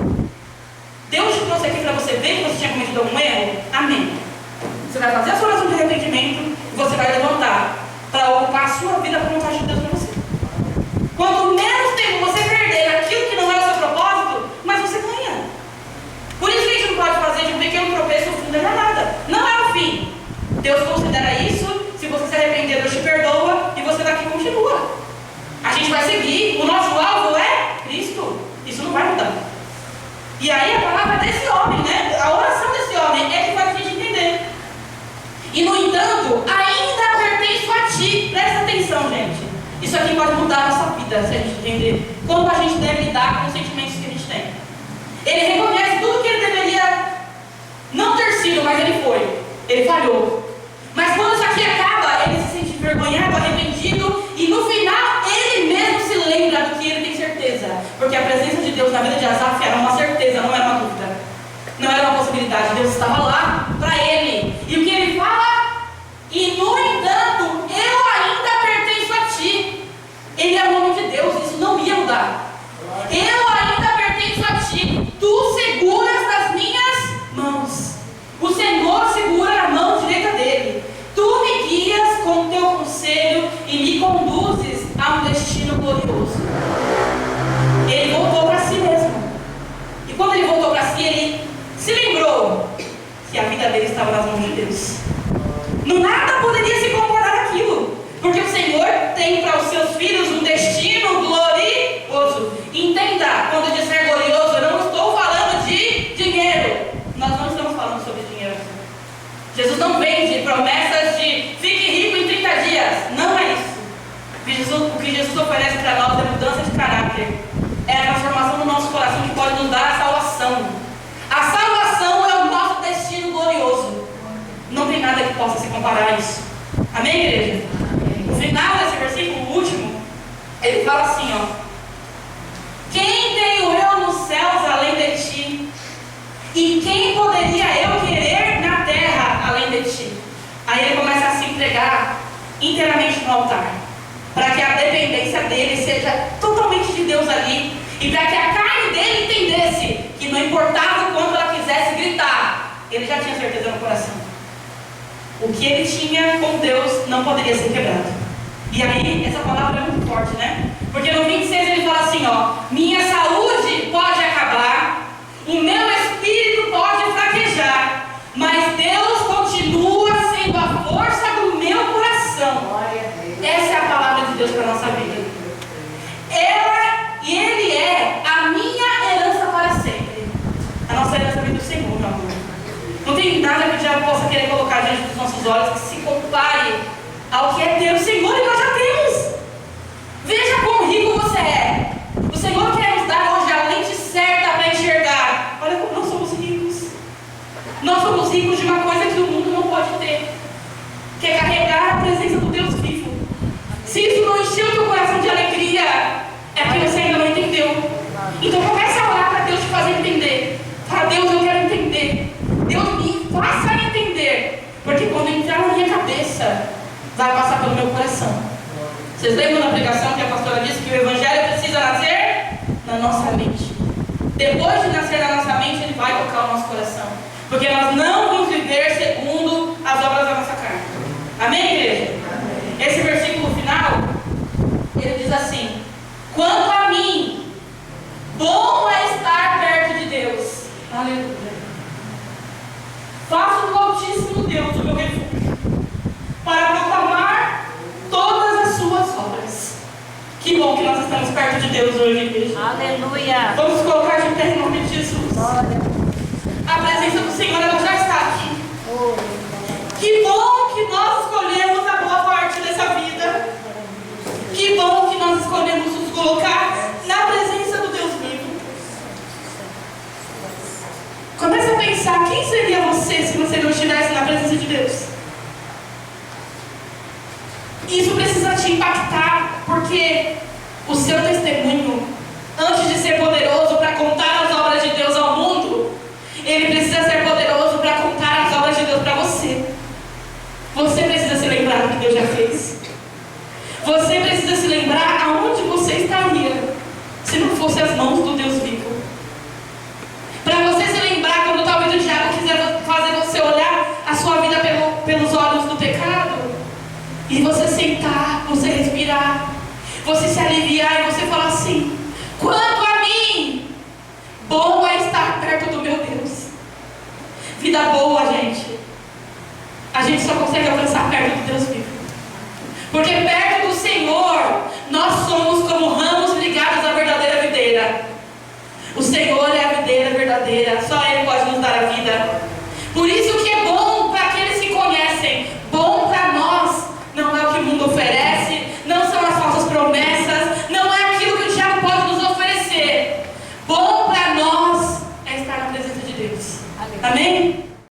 Deus te trouxe aqui para você ver que você tinha cometido algum erro. Amém. Você vai fazer a sua oração de arrependimento e você vai levantar para ocupar a sua vida com a vontade de Deus para você. Quanto menos tempo você perder aquilo que não é o seu propósito, mais você ganha. Por isso que a gente não pode fazer de um pequeno tropeço o fim da jornada. Não é o fim. Deus considera isso. Se você se arrepender, Deus te perdoa e você daqui continua. A gente vai seguir. O nosso alvo é Cristo. Isso não vai mudar. E aí a palavra desse homem, né? A oração desse homem é que faz a gente entender. E no entanto, ainda pertenço a ti. Presta atenção, gente. Isso aqui pode mudar a nossa vida, se a gente entender como a gente deve lidar com os sentimentos que a gente tem. Ele reconhece tudo que ele deveria não ter sido, mas ele foi. Ele falhou. Mas quando isso aqui acaba, ele se sente envergonhado, arrependido, e no final ele mesmo se lembra do que ele tem certeza. Porque a presença de Deus na vida de Asaf era uma certeza, não era uma dúvida. Não era uma possibilidade. Deus estava lá para ele. E o que ele fala? E no entanto, eu ainda pertenço a ti. Ele é o nome de Deus, isso não ia mudar. Eu ainda pertenço a ti. Tu seguras das minhas mãos. O Senhor segura a mão direita dele. Tu me guias com teu conselho e me conduzes a um destino glorioso. Ele voltou para si mesmo. E quando ele voltou para si, ele se lembrou que a vida dele estava nas mãos de Deus. No nada poderia se comparar aquilo, porque o Senhor tem para os seus filhos um destino glorioso. Entenda, quando eu disser glorioso, eu não estou falando de dinheiro. Nós não estamos falando sobre dinheiro. Jesus não vende promessas de fique rico em 30 dias. Não é isso. O que Jesus oferece para nós é mudança de caráter. É a transformação do nosso coração que pode nos dar a salvação. A salvação é o nosso destino glorioso. Não tem nada que possa se comparar a isso. Amém, igreja? No final desse versículo, o último, ele fala assim, ó: quem tenho eu nos céus além de ti? E quem poderia eu querer na terra além de ti? Aí ele começa a se entregar inteiramente no altar, para que a dependência dele seja totalmente de Deus ali, e para que a carne dele entendesse que não importava o quanto ela quisesse gritar, ele já tinha certeza no coração. O que ele tinha com Deus não poderia ser quebrado. E aí, essa palavra é muito forte, né? Porque no 26 ele fala assim, ó: minha saúde pode acabar, o meu espírito pode fraquejar, mas Deus continua sendo a força do meu coração. Essa é a palavra de Deus para a nossa vida. Ele é a minha herança para sempre. A nossa herança vem do Senhor, meu amor. Não tem nada que o diabo possa querer colocar diante dos nossos olhos que se compare ao que é ter o Senhor, e nós já temos. Veja quão rico você é. O Senhor quer nos dar hoje a lente certa para enxergar. Olha como nós somos ricos. Nós somos ricos de uma coisa que o mundo não pode ter, que é carregar a presença do Deus vivo. Se isso não encheu o teu coração de alegria, é porque você ainda não entendeu. Então comece a orar para Deus te fazer entender. Fala: Deus, eu quero entender. Deus, me faça entender. Porque quando entrar na minha cabeça, vai passar pelo meu coração. Vocês lembram da pregação que a pastora disse que o Evangelho precisa nascer na nossa mente? Depois de nascer na nossa mente, ele vai tocar o nosso coração. Porque nós não vamos viver segundo as obras da nossa carne. Amém, igreja? Esse versículo final, ele diz assim: quanto a mim, bom é estar perto de Deus. Aleluia. Faço do Altíssimo Deus o meu refúgio, para proclamar todas as suas obras. Que bom que nós estamos perto de Deus hoje, igreja. Aleluia. Vamos colocar de pé em nome de Jesus. Glória. A presença do Senhor, ela já está aqui. Que bom que nós escolhemos a boa parte dessa vida. Que bom que nós escolhemos nos colocar na presença do Deus vivo. Comece a pensar: quem seria você se você não estivesse na presença de Deus? Isso precisa te impactar, porque o seu testemunho, antes de ser poderoso para contar as obras de Deus ao mundo, ele precisa ser poderoso para contar as obras de Deus para você. Você precisa se lembrar do pelos olhos do pecado, e você sentar, você respirar, você se aliviar e você falar assim: quanto a mim, bom é estar perto do meu Deus. Vida boa, gente, a gente só consegue alcançar perto do Deus vivo. Porque perto do Senhor, nós somos como ramos ligados à verdadeira videira. O Senhor é a videira verdadeira, só Ele pode nos dar a vida.